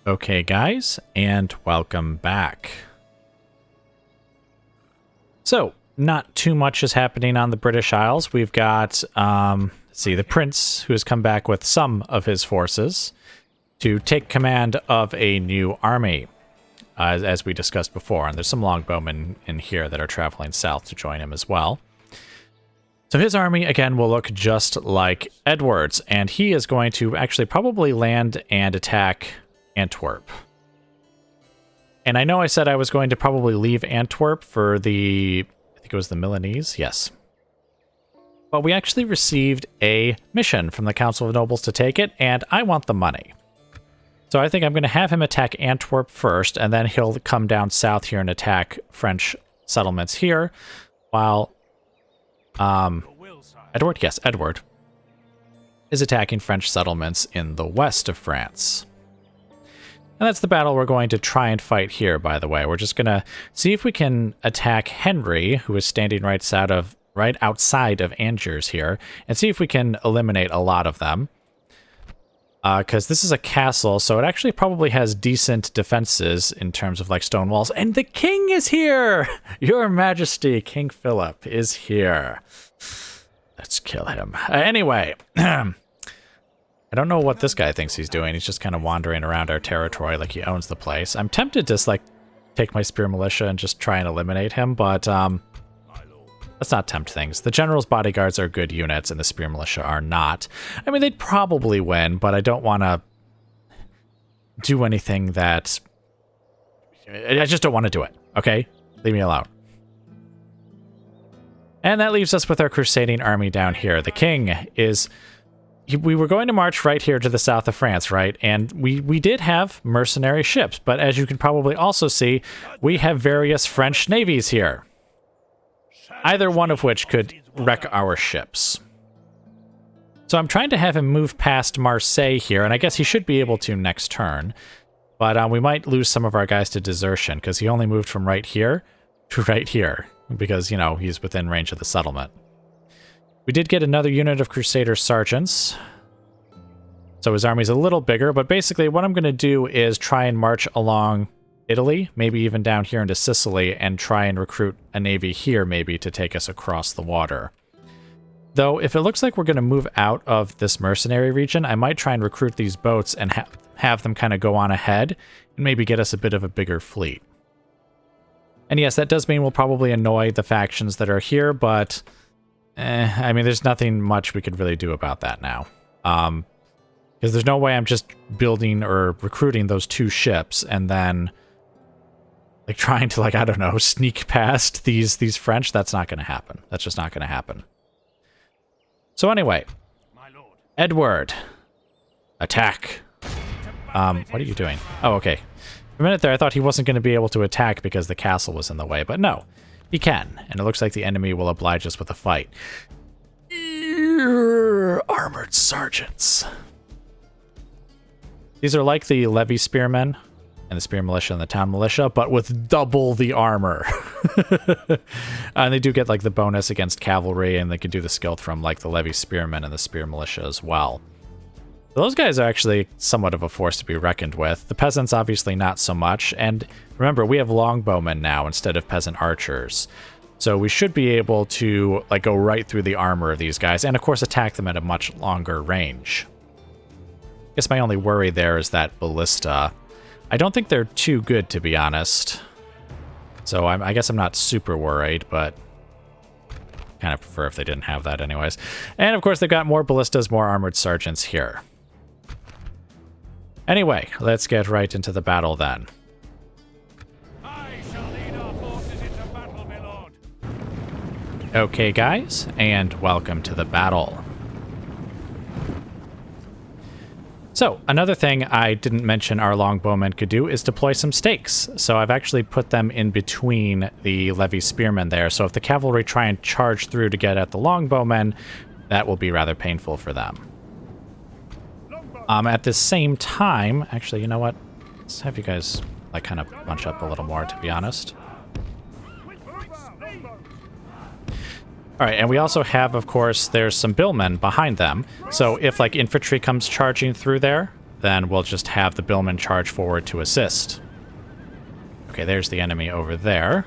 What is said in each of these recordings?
Okay, guys, and welcome back. So, not too much is happening on the British Isles. We've got, let's see, the Prince, who has come back with some of his forces to take command of a new army, as we discussed before. And there's some longbowmen in here that are traveling south to join him as well. So his army, again, will look just like Edward's, and he is going to actually probably land and attack Antwerp. And I know I said I was going to probably leave Antwerp for the, I think it was the Milanese, yes. But we actually received a mission from the Council of Nobles to take it, and I want the money. So I think I'm going to have him attack Antwerp first, and then he'll come down south here and attack French settlements here, while Edward is attacking French settlements in the west of France. And that's the battle we're going to try and fight here, by the way. We're just going to see if we can attack Henry, who is standing right outside of Angers here, and see if we can eliminate a lot of them. Because this is a castle, so it actually probably has decent defenses in terms of like stone walls. And the king is here! Your Majesty, King Philip, is here. Let's kill him. Anyway, I don't know what this guy thinks he's doing. He's just kind of wandering around our territory like he owns the place. I'm tempted to like take my spear militia and just try and eliminate him, but let's not tempt things. The general's bodyguards are good units, and the spear militia are not. I mean, they'd probably win, but I don't want to do anything that... I just don't want to do it, okay? Leave me alone. And that leaves us with our crusading army down here. The king is... We were going to march right here to the south of France, right? And we did have mercenary ships, but as you can probably also see, we have various French navies here. Either one of which could wreck our ships. So I'm trying to have him move past Marseille here, and I guess he should be able to next turn. But we might lose some of our guys to desertion, because he only moved from right here to right here, because, you know, he's within range of the settlement. We did get another unit of Crusader Sergeants, so his army's a little bigger, but basically what I'm going to do is try and march along Italy, maybe even down here into Sicily, and try and recruit a navy here maybe to take us across the water. Though, if it looks like we're going to move out of this mercenary region, I might try and recruit these boats and have them kind of go on ahead and maybe get us a bit of a bigger fleet. And yes, that does mean we'll probably annoy the factions that are here, but... I mean, there's nothing much we could really do about that now. Because there's no way I'm just building or recruiting those two ships and then like trying to, like, I don't know, sneak past these French. That's not going to happen. That's just not going to happen. So anyway, Edward, attack. What are you doing? Oh, okay. For a minute there, I thought he wasn't going to be able to attack because the castle was in the way, but no. He can, and it looks like the enemy will oblige us with a fight. Armored sergeants. These are like the levy spearmen and the spear militia and the town militia, but with double the armor. And they do get like the bonus against cavalry, and they can do the skill from like the levy spearmen and the spear militia as well. Those guys are actually somewhat of a force to be reckoned with. The peasants obviously not so much, and remember, we have longbowmen now instead of peasant archers. So we should be able to like go right through the armor of these guys, and of course attack them at a much longer range. I guess my only worry there is that ballista. I don't think they're too good, to be honest. So I guess I'm not super worried, but kind of prefer if they didn't have that anyways. And of course they've got more ballistas, more armored sergeants here. Anyway, let's get right into the battle then. I shall lead our forces into battle, my lord. Okay, guys, and welcome to the battle. So, another thing I didn't mention our longbowmen could do is deploy some stakes. So I've actually put them in between the levy spearmen there. So if the cavalry try and charge through to get at the longbowmen, that will be rather painful for them. At the same time, actually, you know what? Let's have you guys like kind of bunch up a little more, to be honest. All right, and we also have, of course, there's some billmen behind them. So if like infantry comes charging through there, then we'll just have the billman charge forward to assist. Okay, there's the enemy over there.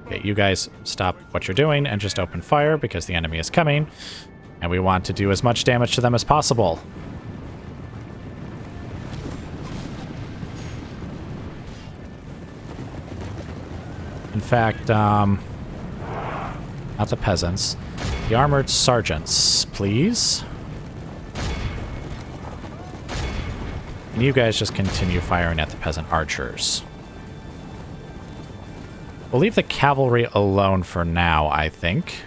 Okay, you guys stop what you're doing and just open fire because the enemy is coming. And we want to do as much damage to them as possible. In fact, not the peasants. The armored sergeants, please. And you guys just continue firing at the peasant archers. We'll leave the cavalry alone for now, I think.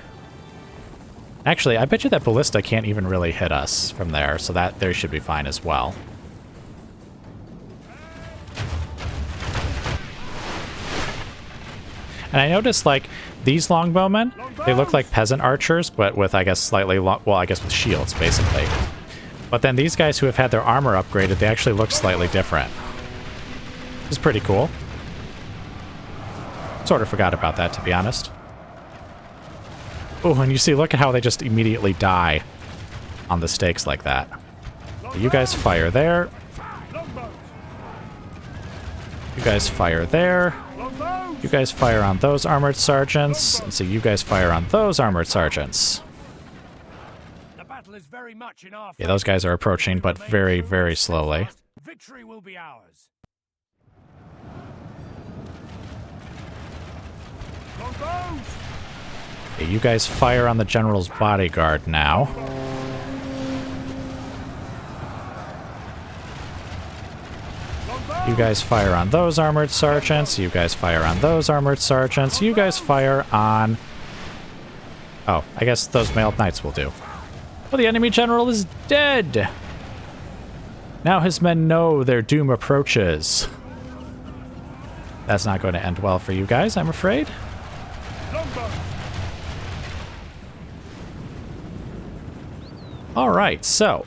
Actually, I bet you that ballista can't even really hit us from there, so that they should be fine as well. And I noticed, like, these longbowmen, they look like peasant archers, but with, I guess, slightly long, well, I guess with shields, basically. But then these guys who have had their armor upgraded, they actually look slightly different. It's pretty cool. Sort of forgot about that, to be honest. Oh, and you see, look at how they just immediately die on the stakes like that. You guys fire there. You guys fire there. You guys fire on those armored sergeants. And so you guys fire on those armored sergeants. The battle is very much in our Yeah, those guys are approaching, but very, very slowly. Victory will be ours. Okay, you guys fire on the general's bodyguard now. You guys fire on those armored sergeants. You guys fire on those armored sergeants. You guys fire on... Oh, I guess those mailed knights will do. Well, the enemy general is dead! Now his men know their doom approaches. That's not going to end well for you guys, I'm afraid. Alright, so,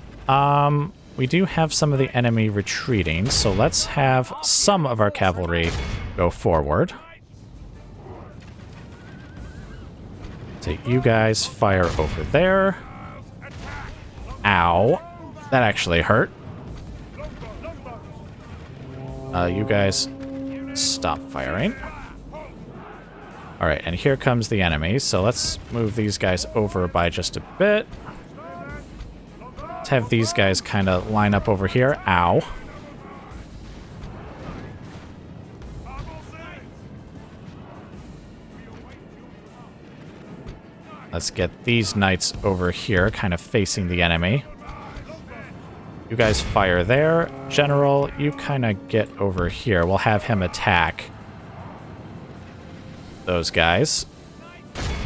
we do have some of the enemy retreating, so let's have some of our cavalry go forward. So you guys fire over there. Ow. That actually hurt. You guys stop firing. Alright, and here comes the enemy, so let's move these guys over by just a bit. Let's have these guys kind of line up over here. Ow. Let's get these knights over here, kind of facing the enemy. You guys fire there. General, you kind of get over here. We'll have him attack those guys.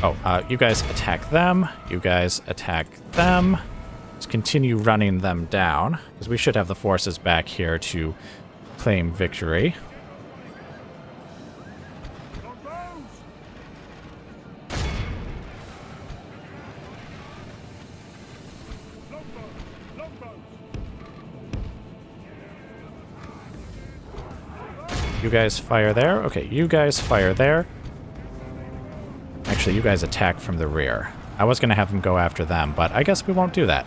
Oh, you guys attack them. You guys attack them. Let's continue running them down, because we should have the forces back here to claim victory. You guys fire there. Okay, you guys fire there. Actually, you guys attack from the rear. I was going to have them go after them, but I guess we won't do that.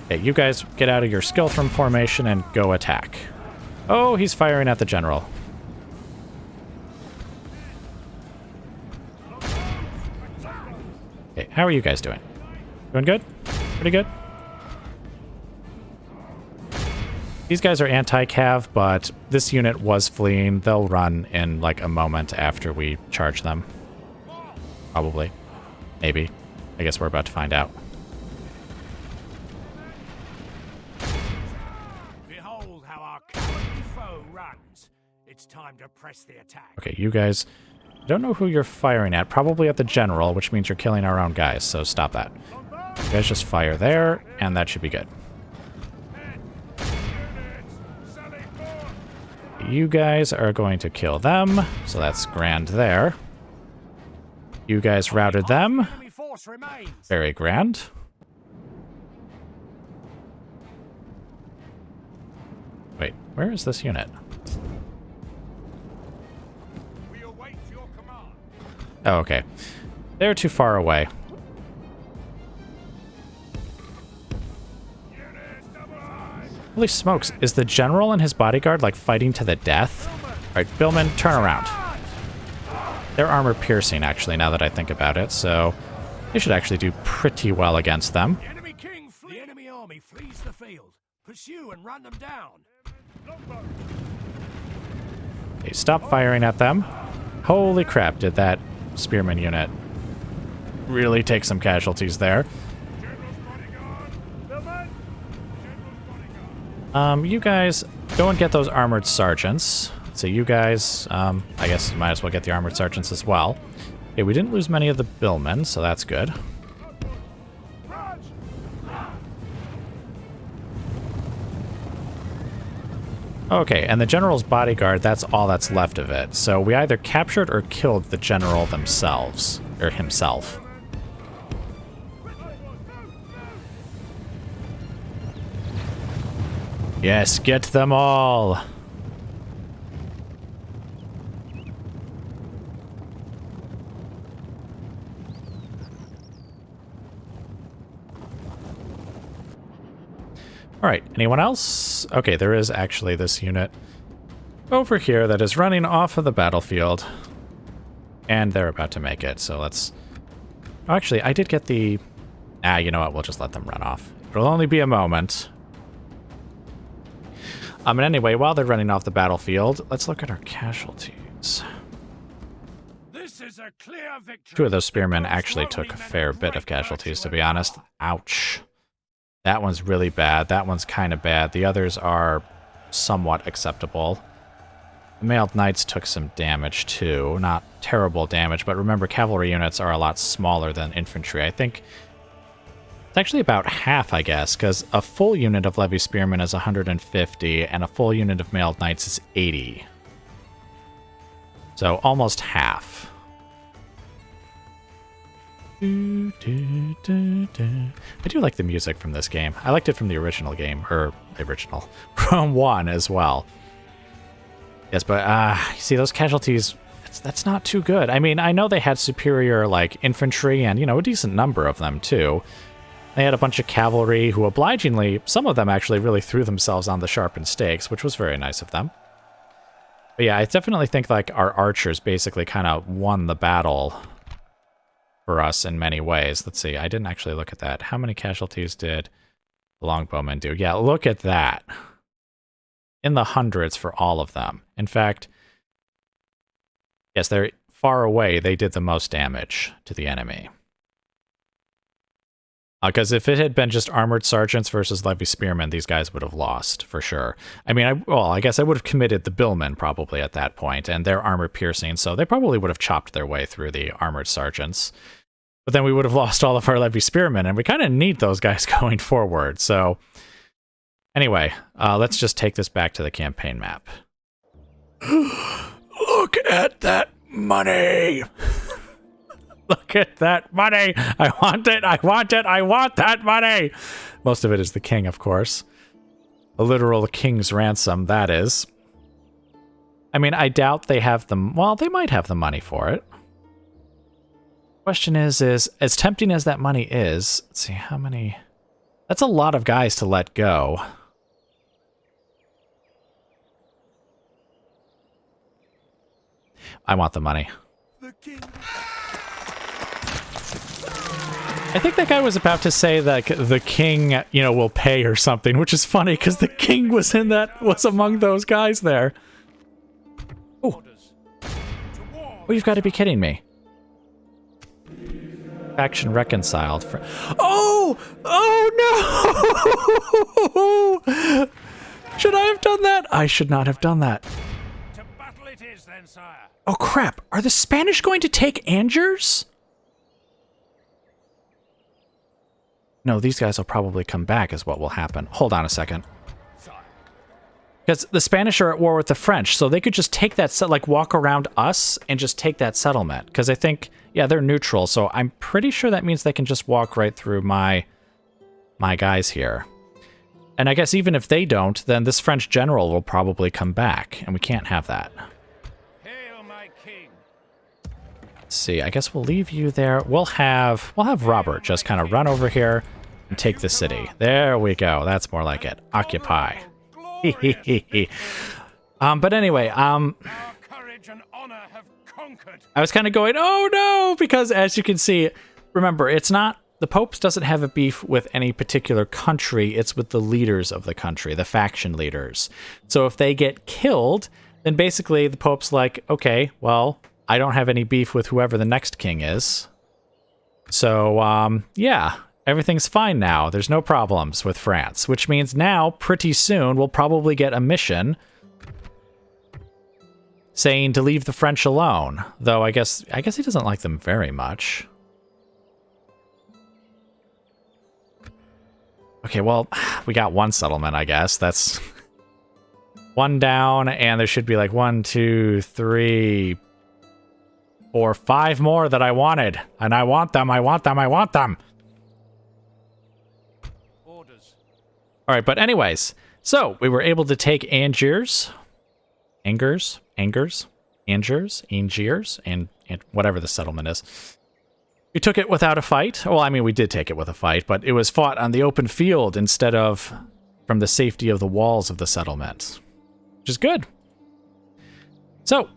Okay, you guys get out of your Skilthrum formation and go attack. Oh, he's firing at the general. Okay, how are you guys doing? Doing good? Pretty good? These guys are anti-cav, but this unit was fleeing. They'll run in like a moment after we charge them. Probably. Maybe. I guess we're about to find out. Behold how our cowardly foe runs. It's time to press the attack. Okay, you guys... I don't know who you're firing at. Probably at the general, which means you're killing our own guys, so stop that. You guys just fire there, and that should be good. You guys are going to kill them, so that's grand there. You guys routed them. Very grand. Wait, where is this unit? Oh, okay. They're too far away. Holy smokes, is the general and his bodyguard like fighting to the death? All right, Billman, turn around. They're armor piercing, actually, now that I think about it, so they should actually do pretty well against them. The enemy king flee. The enemy army flees the field. Pursue and run them down. Okay, stop firing at them. Holy crap, did that spearman unit really take some casualties there. You guys, go and get those armored sergeants. So you guys, I guess you might as well get the armored sergeants as well. Okay, we didn't lose many of the billmen, so that's good. Okay, and the general's bodyguard, that's all that's left of it. So we either captured or killed the general themselves, or himself. Yes, get them all! Alright, anyone else? Okay, there is actually this unit over here that is running off of the battlefield. And they're about to make it, so let's... Oh, actually, I did get the... you know what, we'll just let them run off. It'll only be a moment. And anyway, while they're running off the battlefield, let's look at our casualties. This is a clear victory. 2 of those spearmen actually took a fair bit of casualties, to be honest. Ouch. That one's really bad. That one's kind of bad. The others are somewhat acceptable. The mailed knights took some damage too. Not terrible damage, but remember, cavalry units are a lot smaller than infantry. I think it's actually about half, I guess, because a full unit of levy spearmen is 150, and a full unit of mailed knights is 80. So almost half. I do like the music from this game. I liked it from the original game, or original, from 1 as well. Yes, but you see those casualties, that's not too good. I mean, I know they had superior, like, infantry and, you know, a decent number of them, too. They had a bunch of cavalry who obligingly, some of them actually really threw themselves on the sharpened stakes, which was very nice of them. But yeah, I definitely think, like, our archers basically kind of won the battle for us in many ways. Let's see, I didn't actually look at that. How many casualties did the longbowmen do? Yeah, look at that. In the hundreds for all of them. In fact, yes, they're far away. They did the most damage to the enemy. Because if it had been just armored sergeants versus levy spearmen, these guys would have lost, for sure. I mean, I guess I would have committed the billmen probably at that point, and they're armor piercing, so they probably would have chopped their way through the armored sergeants. But then we would have lost all of our levy spearmen, and we kind of need those guys going forward, so... Anyway, let's just take this back to the campaign map. Look at that money! Look at that money! I want it! I want it! I want that money! Most of it is the king, of course. A literal king's ransom, that is. I mean, I doubt they have the... Well, they might have the money for it. Question is as tempting as that money is... Let's see, how many... That's a lot of guys to let go. I want the money. The king. I think that guy was about to say that the king, you know, will pay or something, which is funny because the king was among those guys there. Oh, you've got to be kidding me. Faction reconciled. Oh no! Should I have done that? I should not have done that. To battle it is then, sire. Oh crap! Are the Spanish going to take Angers? No, these guys will probably come back is what will happen. Hold on a second. Because the Spanish are at war with the French, so they could just take that, like, walk around us and just take that settlement. Because I think, yeah, they're neutral, so I'm pretty sure that means they can just walk right through my guys here. And I guess even if they don't, then this French general will probably come back, and we can't have that. Hail, my king. Let's see, I guess we'll leave you there. We'll have Robert just kind of run over here and take the city. There we go. That's more like it. Occupy. But anyway, Our courage and honor have conquered. I was kind of going, oh no, because as you can see, remember, it's not, the Pope doesn't have a beef with any particular country, it's with the leaders of the country, the faction leaders. So if they get killed, then basically the Pope's like, okay, well, I don't have any beef with whoever the next king is. So, yeah, everything's fine now. There's no problems with France, which means now, pretty soon, we'll probably get a mission saying to leave the French alone. Though I guess he doesn't like them very much. Okay, well, we got one settlement, I guess. That's one down, and there should be like 1, 2, 3, 4, 5 more that I wanted. And I want them, I want them, I want them! Orders. Alright, but anyways, so we were able to take Angiers, and whatever the settlement is. We took it without a fight. Well, I mean, we did take it with a fight, but it was fought on the open field instead of from the safety of the walls of the settlement, which is good. So,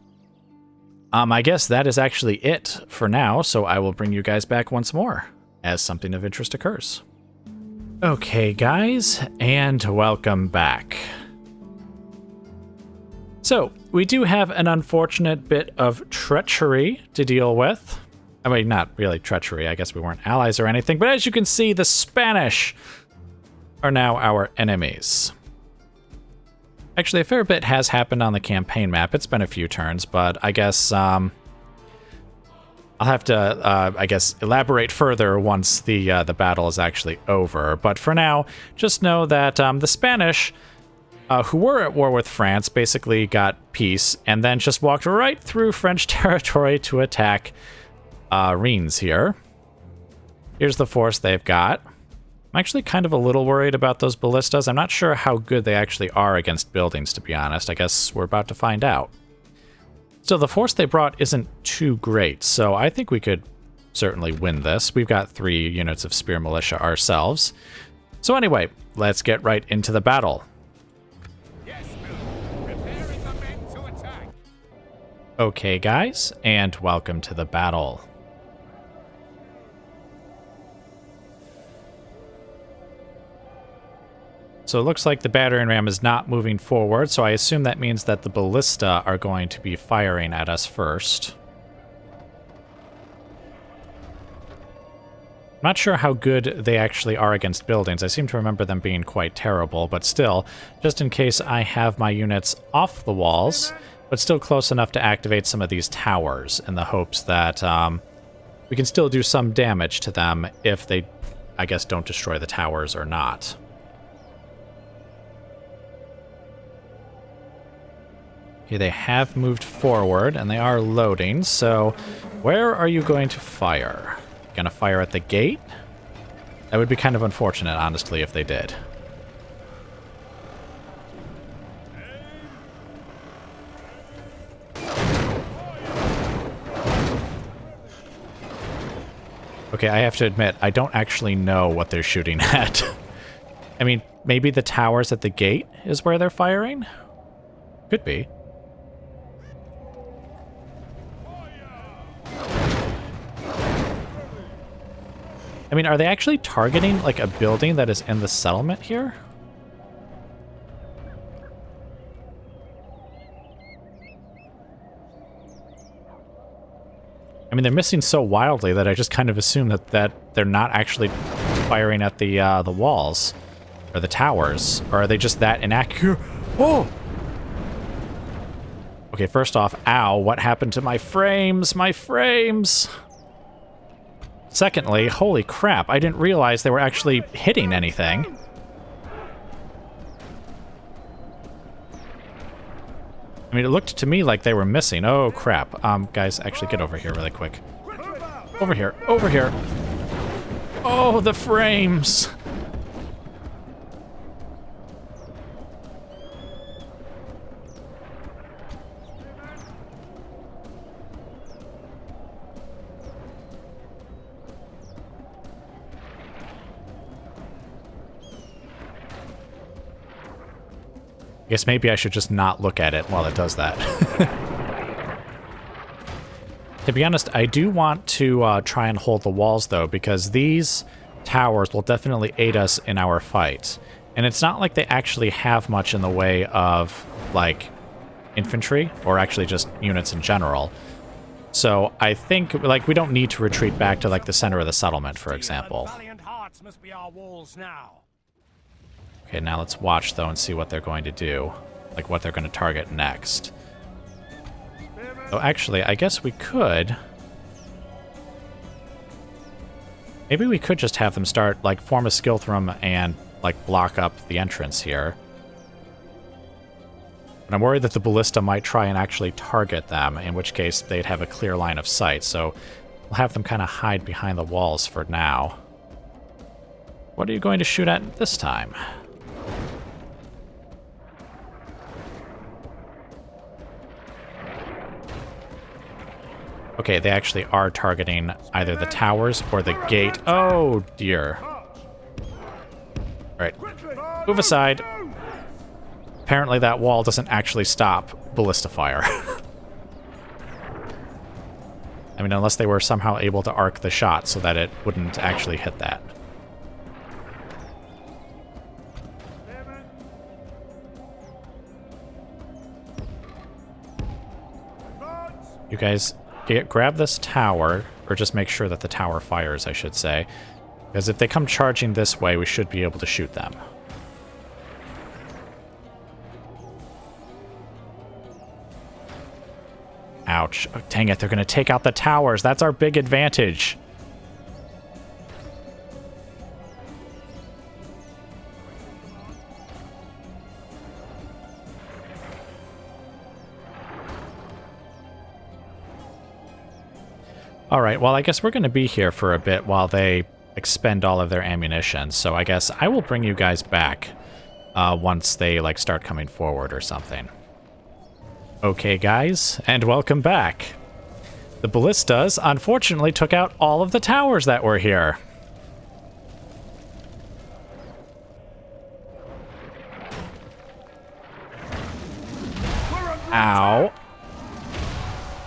I guess that is actually it for now, so I will bring you guys back once more as something of interest occurs. Okay, guys, and welcome back. So, we do have an unfortunate bit of treachery to deal with. I mean, not really treachery, I guess we weren't allies or anything, but as you can see, the Spanish are now our enemies. Actually, a fair bit has happened on the campaign map. It's been a few turns, but I guess I'll have to, elaborate further once the battle is actually over. But for now, just know that the Spanish, who were at war with France, basically got peace and then just walked right through French territory to attack Rennes here. Here's the force they've got. I'm actually kind of a little worried about those ballistas. I'm not sure how good they actually are against buildings, to be honest. I guess we're about to find out. So the force they brought isn't too great, so I think we could certainly win this. We've got 3 units of spear militia ourselves. So anyway, let's get right into the battle. Yes, Bill. Preparing the men to attack. Okay, guys, and welcome to the battle. So it looks like the battering ram is not moving forward, so I assume that means that the ballista are going to be firing at us first. I'm not sure how good they actually are against buildings. I seem to remember them being quite terrible, but still, just in case I have my units off the walls, but still close enough to activate some of these towers in the hopes that we can still do some damage to them if they, I guess, don't destroy the towers or not. Okay, they have moved forward, and they are loading, so where are you going to fire? Gonna fire at the gate? That would be kind of unfortunate, honestly, if they did. Okay, I have to admit, I don't actually know what they're shooting at. I mean, maybe the towers at the gate is where they're firing? Could be. I mean, are they actually targeting, like, a building that is in the settlement here? I mean, they're missing so wildly that I just kind of assume that they're not actually firing at the walls or the towers, or are they just that inaccurate? Oh! Okay, first off, ow, what happened to my frames? My frames! Secondly, holy crap, I didn't realize they were actually hitting anything. I mean, it looked to me like they were missing. Oh, crap. Guys, actually get over here really quick. Over here, over here. Oh, the frames! guess maybe I should just not look at it while it does that. To be honest, I do want to try and hold the walls, though, because these towers will definitely aid us in our fight. And it's not like they actually have much in the way of, like, infantry, or actually just units in general. So I think, like, we don't need to retreat back to, like, the center of the settlement, for example. Valiant hearts must be our walls now. Okay, now let's watch, though, and see what they're going to do. Like, what they're going to target next. Oh, actually, I guess we could... Maybe we could just have them start, like, form a Skilthrum and, like, block up the entrance here. But I'm worried that the ballista might try and actually target them, in which case they'd have a clear line of sight, so we'll have them kind of hide behind the walls for now. What are you going to shoot at this time? Okay, they actually are targeting either the towers or the gate. Oh, dear. Alright, move aside. Apparently that wall doesn't actually stop ballista fire. I mean, unless they were somehow able to arc the shot so that it wouldn't actually hit that. You guys... grab this tower, or just make sure that the tower fires, I should say. Because if they come charging this way, we should be able to shoot them. Ouch. Oh, dang it, they're going to take out the towers. That's our big advantage. Alright, well, I guess we're going to be here for a bit while they expend all of their ammunition, so I guess I will bring you guys back once they, like, start coming forward or something. Okay, guys, and welcome back. The ballistas, unfortunately, took out all of the towers that were here. Ow.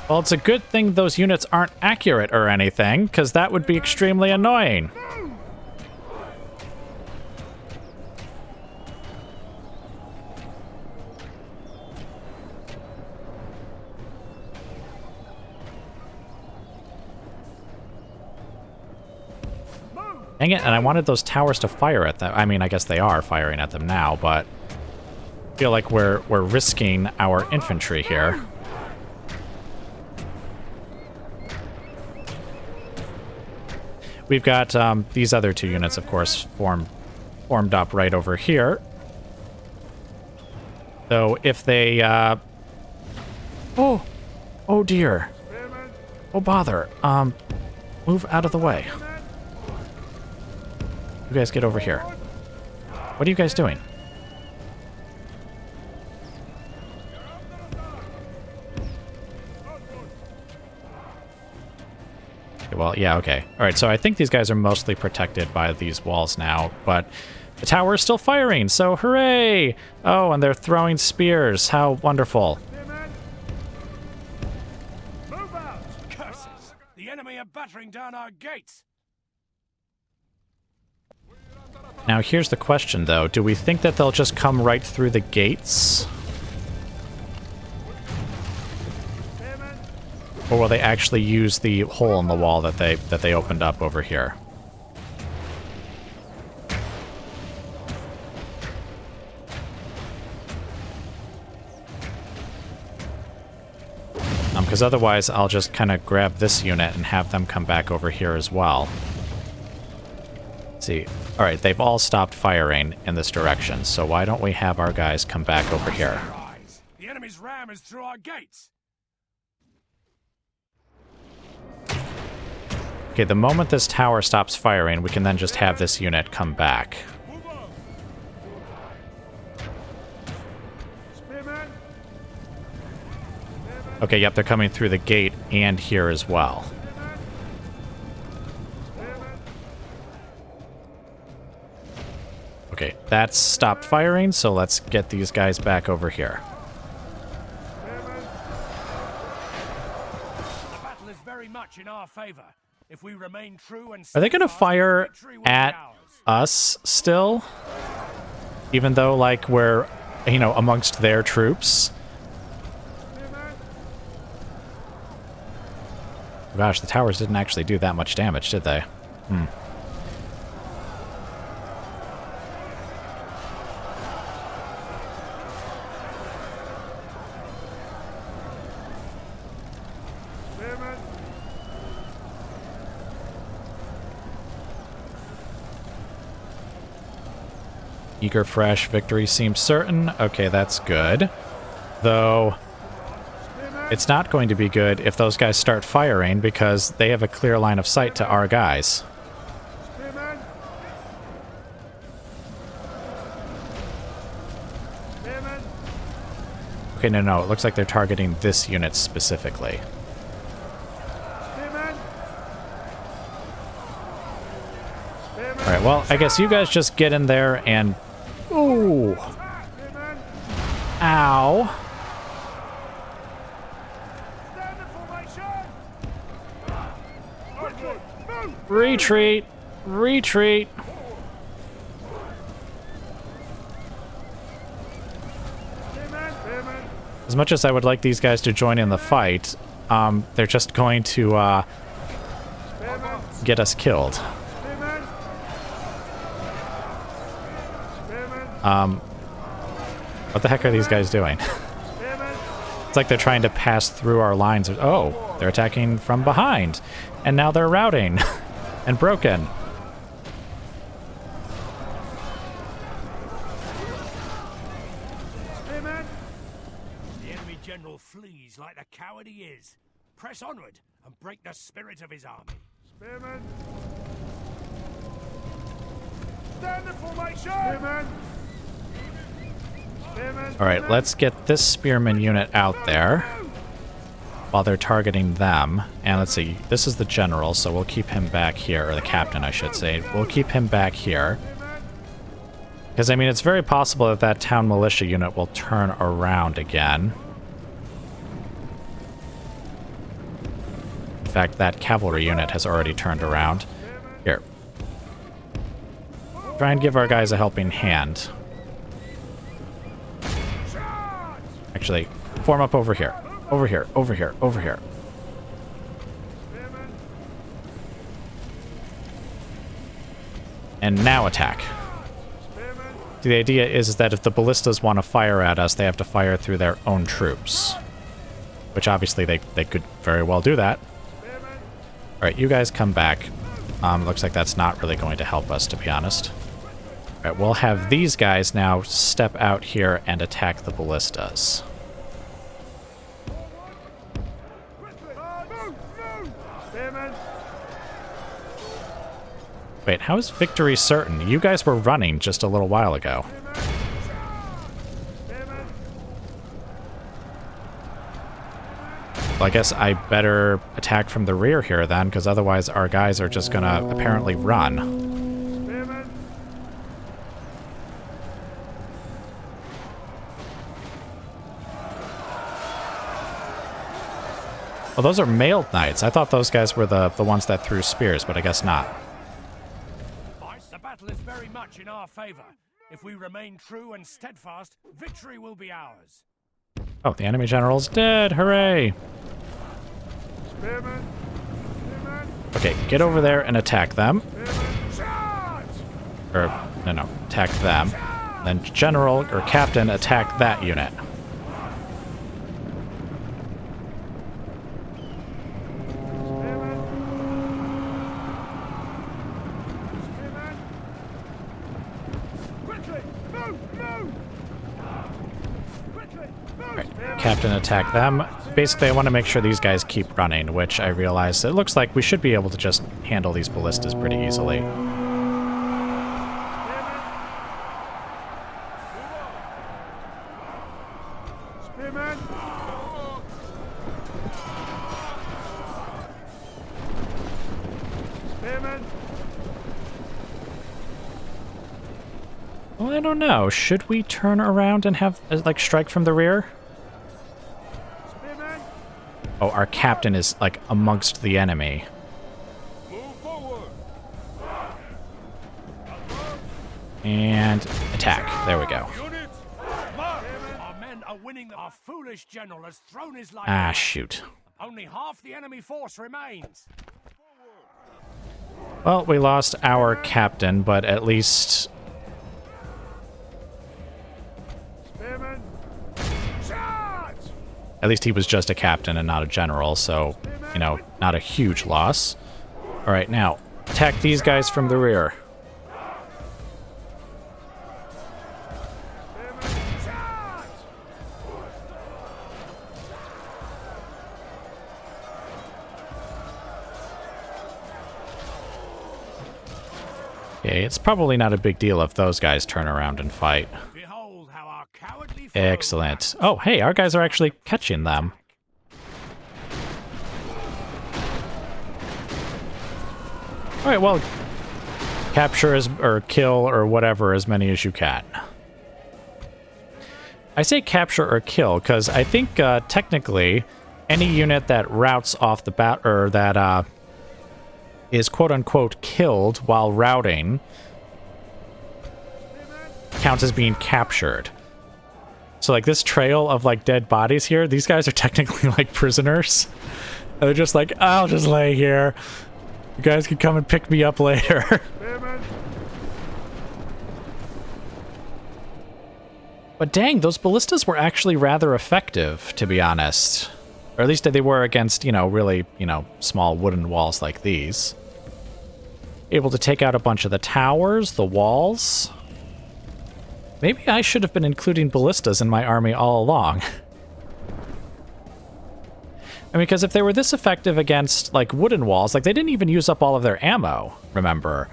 Well, it's a good thing those units aren't accurate or anything, because that would be extremely annoying. Dang it, and I wanted those towers to fire at them. I mean, I guess they are firing at them now, but I feel like we're risking our infantry here. We've got these other two units, of course, formed up right over here. So if they... Oh dear. Oh, bother. Move out of the way. You guys get over here. What are you guys doing? Well, yeah, okay. Alright, so I think these guys are mostly protected by these walls now, but the tower is still firing, so hooray! Oh, and they're throwing spears. How wonderful. Move out! Curses! The enemy are battering down our gates! Now, here's the question, though. Do we think that they'll just come right through the gates? Or will they actually use the hole in the wall that they opened up over here? Because otherwise I'll just kind of grab this unit and have them come back over here as well. Let's see. Alright, they've all stopped firing in this direction, so why don't we have our guys come back over here? The enemy's ram is through our gates! Okay, the moment this tower stops firing, we can then just have this unit come back. Okay, yep, they're coming through the gate and here as well. Okay, that's stopped firing, so let's get these guys back over here. The battle is very much in our favor. If we remain true and Are they going to steadfast, fire victory will be at ours. us still? Even though, like, we're, you know, amongst their troops? Gosh, the towers didn't actually do that much damage, did they? Eager fresh victory seems certain. Okay, that's good. Though, it's not going to be good if those guys start firing because they have a clear line of sight to our guys. Okay, no, it looks like they're targeting this unit specifically. Alright, well, I guess you guys just get in there and... Ooh! Ow! Retreat! Retreat! As much as I would like these guys to join in the fight, they're just going to get us killed. What the heck are these guys doing? It's like they're trying to pass through our lines. Oh, they're attacking from behind. And now they're routing and broken. The enemy general flees like the coward he is. Press onward and break the spirit of his army. Spearman! Stand in formation! Spearman! Spearman! Alright, let's get this spearman unit out there while they're targeting them. And let's see, this is the general, so we'll keep him back here, or the captain, I should say. We'll keep him back here. Because, I mean, it's very possible that that town militia unit will turn around again. In fact, that cavalry unit has already turned around. Here. Try and give our guys a helping hand. Actually, form up over here. Over here, over here, over here. And now attack. The idea is that if the ballistas want to fire at us, they have to fire through their own troops. Which obviously they could very well do that. Alright, you guys come back. Looks like that's not really going to help us, to be honest. Alright, we'll have these guys now step out here and attack the ballistas. Wait, how is victory certain? You guys were running just a little while ago. Well, I guess I better attack from the rear here then, because otherwise our guys are just gonna apparently run. Well, those are mailed knights. I thought those guys were the ones that threw spears, but I guess not. The battle is very much in our favor. If we remain true and steadfast, victory will be ours. Oh, the enemy general's dead. Hooray! Spearman! Spearman! Okay, get over there and attack them. Or, no, attack them. Then general or captain attack that unit. Captain attack them. Basically, I want to make sure these guys keep running, which I realize it looks like we should be able to just handle these ballistas pretty easily. Spearman! Spearman! Well, I don't know. Should we turn around and have, like, strike from the rear? Spearman. Oh, our captain is, like, amongst the enemy. Move forward. And attack. There we go. Units. March. Our men are winning. Our foolish general has thrown his life Ah, away. shoot. Only half the enemy force remains. Well, we lost our captain, but at least... Spearman. Charge. At least he was just a captain and not a general, so, you know, not a huge loss. Alright, now, attack these guys from the rear. Spearman. Charge. Okay, it's probably not a big deal if those guys turn around and fight. Behold how our cowardly foe Excellent. Oh, hey, our guys are actually catching them. Alright, well, capture or kill or whatever as many as you can. I say capture or kill because I think technically any unit that routes off the bat or that is quote-unquote killed while routing counts as being captured. So like this trail of like dead bodies here, these guys are technically like prisoners. And they're just like, I'll just lay here. You guys can come and pick me up later. Spearman. But dang, those ballistas were actually rather effective, to be honest. Or at least they were against, you know, really, you know, small wooden walls like these. Able to take out a bunch of the towers, the walls. Maybe I should have been including ballistas in my army all along. I mean, because if they were this effective against, like, wooden walls, like, they didn't even use up all of their ammo, remember?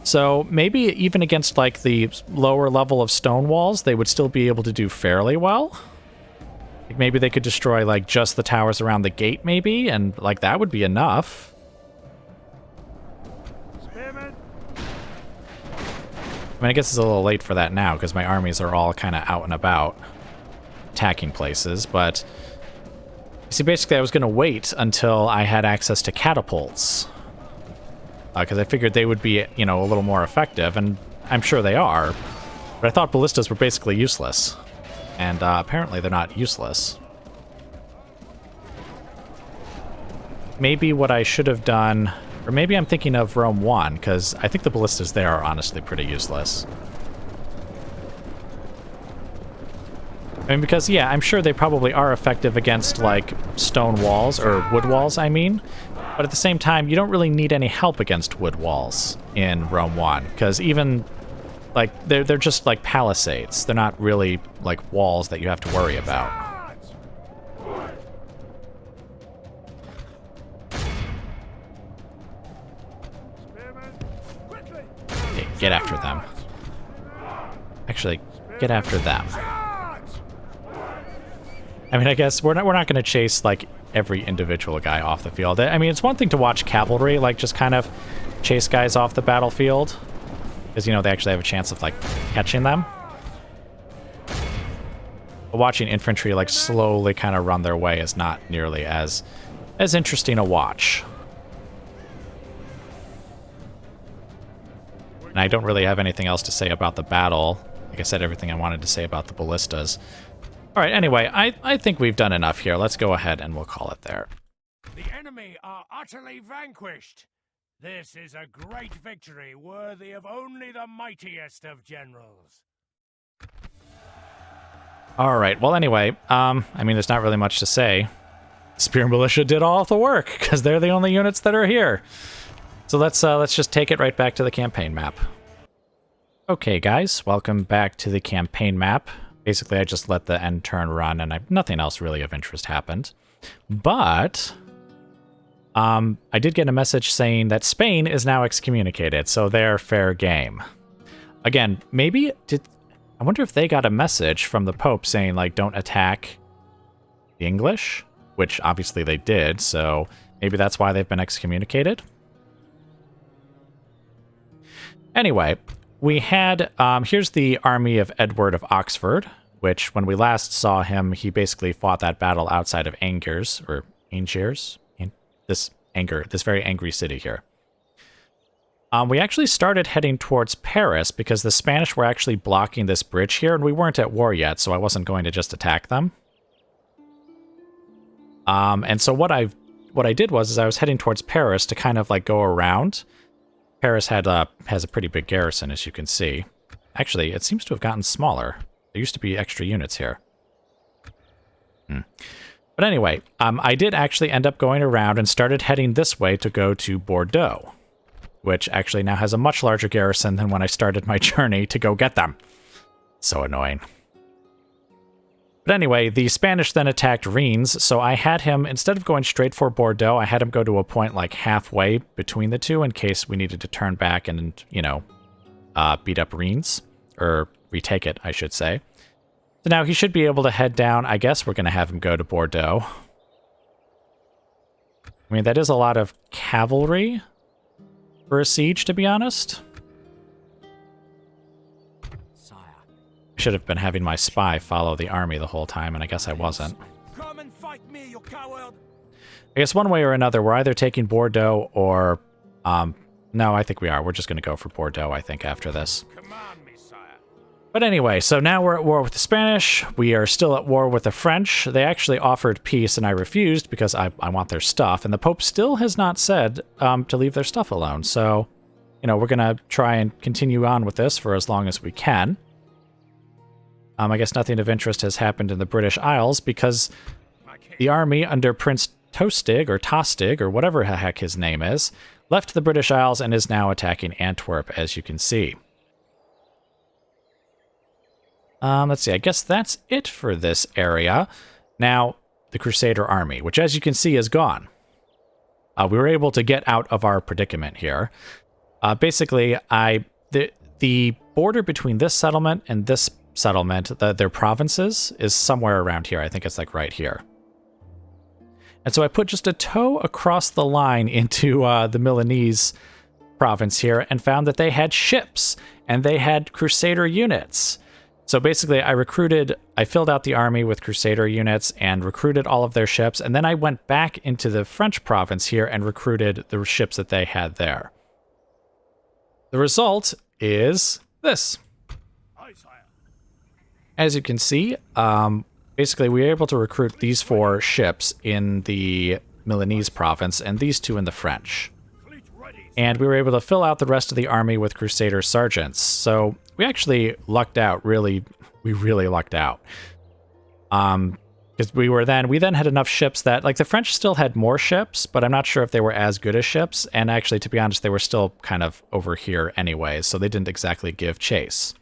So maybe even against, like, the lower level of stone walls, they would still be able to do fairly well. Like, maybe they could destroy, like, just the towers around the gate, maybe, and, like, that would be enough. Spearman. I mean, I guess it's a little late for that now, because my armies are all kind of out and about, attacking places, but... See, basically, I was going to wait until I had access to catapults. Because I figured they would be, you know, a little more effective, and I'm sure they are. But I thought ballistas were basically useless. And apparently they're not useless. Maybe what I should have done... Or maybe I'm thinking of Rome 1, because I think the ballistas there are honestly pretty useless. I mean, because, yeah, I'm sure they probably are effective against, like, stone walls, or wood walls, I mean. But at the same time, you don't really need any help against wood walls in Rome 1, because even, like, they're just, like, palisades. They're not really, like, walls that you have to worry about. Spearman. Quickly. Okay, get after them. Actually, get after them. I mean, I guess we're not going to chase, like, every individual guy off the field. I mean, it's one thing to watch cavalry, like, just kind of chase guys off the battlefield. Because, you know, they actually have a chance of, like, catching them. But watching infantry, like, slowly kind of run their way is not nearly as interesting a watch. And I don't really have anything else to say about the battle. Like I said, everything I wanted to say about the ballistas. All right, anyway, I think we've done enough here. Let's go ahead and we'll call it there. The enemy are utterly vanquished. This is a great victory worthy of only the mightiest of generals. All right, well, anyway, I mean, there's not really much to say. Spear Militia did all the work, because they're the only units that are here. So let's just take it right back to the campaign map. Okay, guys, welcome back to the campaign map. Basically, I just let the end turn run, and nothing else really of interest happened. But I did get a message saying that Spain is now excommunicated, so they're fair game. Again, maybe I wonder if they got a message from the Pope saying, like, don't attack the English, which obviously they did, so maybe that's why they've been excommunicated. Anyway, we had, here's the army of Edward of Oxford, which when we last saw him, he basically fought that battle outside of Angers, or Angers? This very angry city here. We actually started heading towards Paris because the Spanish were actually blocking this bridge here, and we weren't at war yet, so I wasn't going to just attack them. And so what I did was I was heading towards Paris to kind of like go around. Paris has a pretty big garrison, as you can see. Actually, it seems to have gotten smaller. There used to be extra units here. But anyway, I did actually end up going around and started heading this way to go to Bordeaux, which actually now has a much larger garrison than when I started my journey to go get them. So annoying. But anyway, the Spanish then attacked Reims, so I had him, instead of going straight for Bordeaux, I had him go to a point like halfway between the two in case we needed to turn back and, you know, beat up Reims, or retake it, I should say. So now he should be able to head down. I guess we're going to have him go to Bordeaux. I mean, that is a lot of cavalry for a siege, to be honest. I should have been having my spy follow the army the whole time, and I guess I wasn't. Come and fight me, you coward! I guess one way or another, we're either taking Bordeaux or... no, I think we are. We're just going to go for Bordeaux, I think, after this. Command me, sire. But anyway, so now we're at war with the Spanish. We are still at war with the French. They actually offered peace, and I refused because I want their stuff. And the Pope still has not said to leave their stuff alone. So, you know, we're going to try and continue on with this for as long as we can. I guess nothing of interest has happened in the British Isles because the army under Prince Tostig, or whatever the heck his name is, left the British Isles and is now attacking Antwerp, as you can see. Let's see, I guess that's it for this area. Now, the Crusader army, which as you can see is gone. We were able to get out of our predicament here. Basically, the border between this settlement and this settlement, their provinces, is somewhere around here. I think it's like right here. And so I put just a toe across the line into the Milanese province here and found that they had ships and they had Crusader units. So basically I filled out the army with Crusader units and recruited all of their ships, and then I went back into the French province here and recruited the ships that they had there. The result is this. As you can see, basically we were able to recruit these 4 ships in the Milanese province and these 2 in the French. And we were able to fill out the rest of the army with Crusader sergeants. So we actually lucked out, we really lucked out. Because we then had enough ships that, like, the French still had more ships, but I'm not sure if they were as good as ships. And actually, to be honest, they were still kind of over here anyways, so they didn't exactly give chase.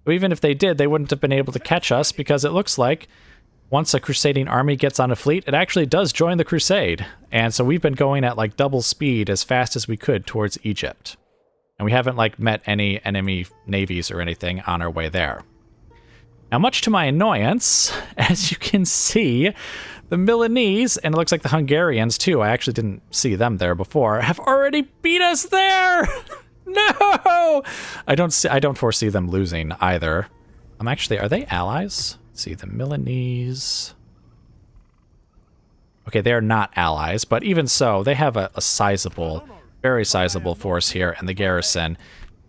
But even if they did, they wouldn't have been able to catch us because it looks like once a crusading army gets on a fleet, it actually does join the crusade. And so we've been going at like double speed as fast as we could towards Egypt. And we haven't like met any enemy navies or anything on our way there. Now, much to my annoyance, as you can see, the Milanese, and it looks like the Hungarians too, I actually didn't see them there before, have already beat us there! No! I don't foresee them losing either. Actually, are they allies? Let's see, the Milanese. Okay, they are not allies, but even so, they have a sizable, very sizable force here, and the garrison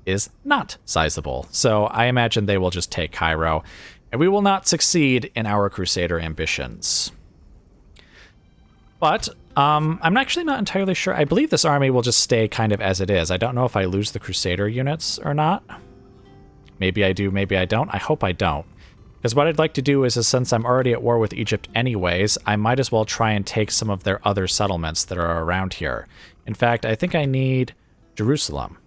is not sizable. So I imagine they will just take Cairo, and we will not succeed in our Crusader ambitions. But I'm actually not entirely sure. I believe this army will just stay kind of as it is. I don't know if I lose the Crusader units or not. Maybe I do, maybe I don't. I hope I don't. Because what I'd like to do is since I'm already at war with Egypt anyways, I might as well try and take some of their other settlements that are around here. In fact, I think I need Jerusalem.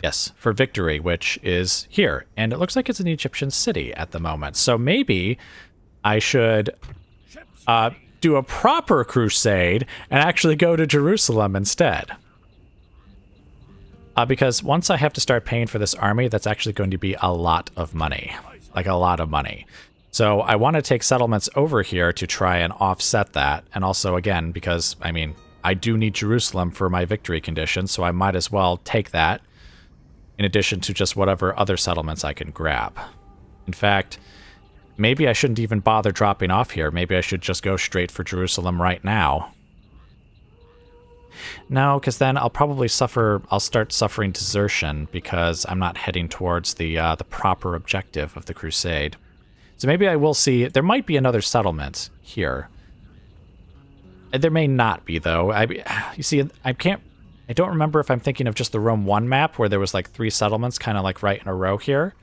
Yes, for victory, which is here. And it looks like it's an Egyptian city at the moment. So maybe I should do a proper crusade and actually go to Jerusalem instead. Because once I have to start paying for this army, that's actually going to be a lot of money. Like a lot of money. So I want to take settlements over here to try and offset that. And also, again, because, I mean, I do need Jerusalem for my victory condition, so I might as well take that. in addition to just whatever other settlements I can grab. In fact, maybe I shouldn't even bother dropping off here. Maybe I should just go straight for Jerusalem right now. No, because then I'll probably I'll start suffering desertion because I'm not heading towards the proper objective of the crusade. So maybe I will see. There might be another settlement here. There may not be, though. You see, I don't remember if I'm thinking of just the Rome 1 map where there was like 3 settlements kind of like right in a row here.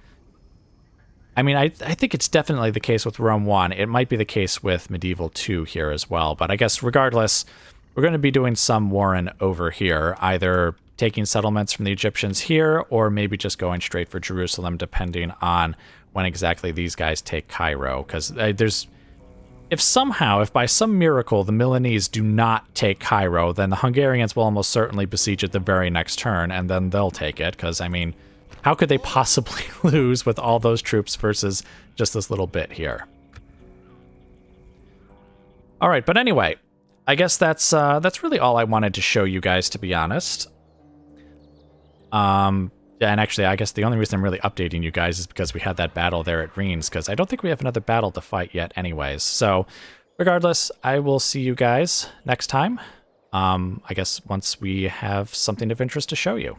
I mean, I think it's definitely the case with Rome 1. It might be the case with Medieval 2 here as well. But I guess regardless, we're going to be doing some warring over here, either taking settlements from the Egyptians here or maybe just going straight for Jerusalem, depending on when exactly these guys take Cairo. Because if by some miracle the Milanese do not take Cairo, then the Hungarians will almost certainly besiege it the very next turn, and then they'll take it. Because, I mean, how could they possibly lose with all those troops versus just this little bit here? All right, but anyway, I guess that's really all I wanted to show you guys, to be honest. Yeah, and actually, I guess the only reason I'm really updating you guys is because we had that battle there at Rheims, because I don't think we have another battle to fight yet anyways. So, regardless, I will see you guys next time. I guess once we have something of interest to show you.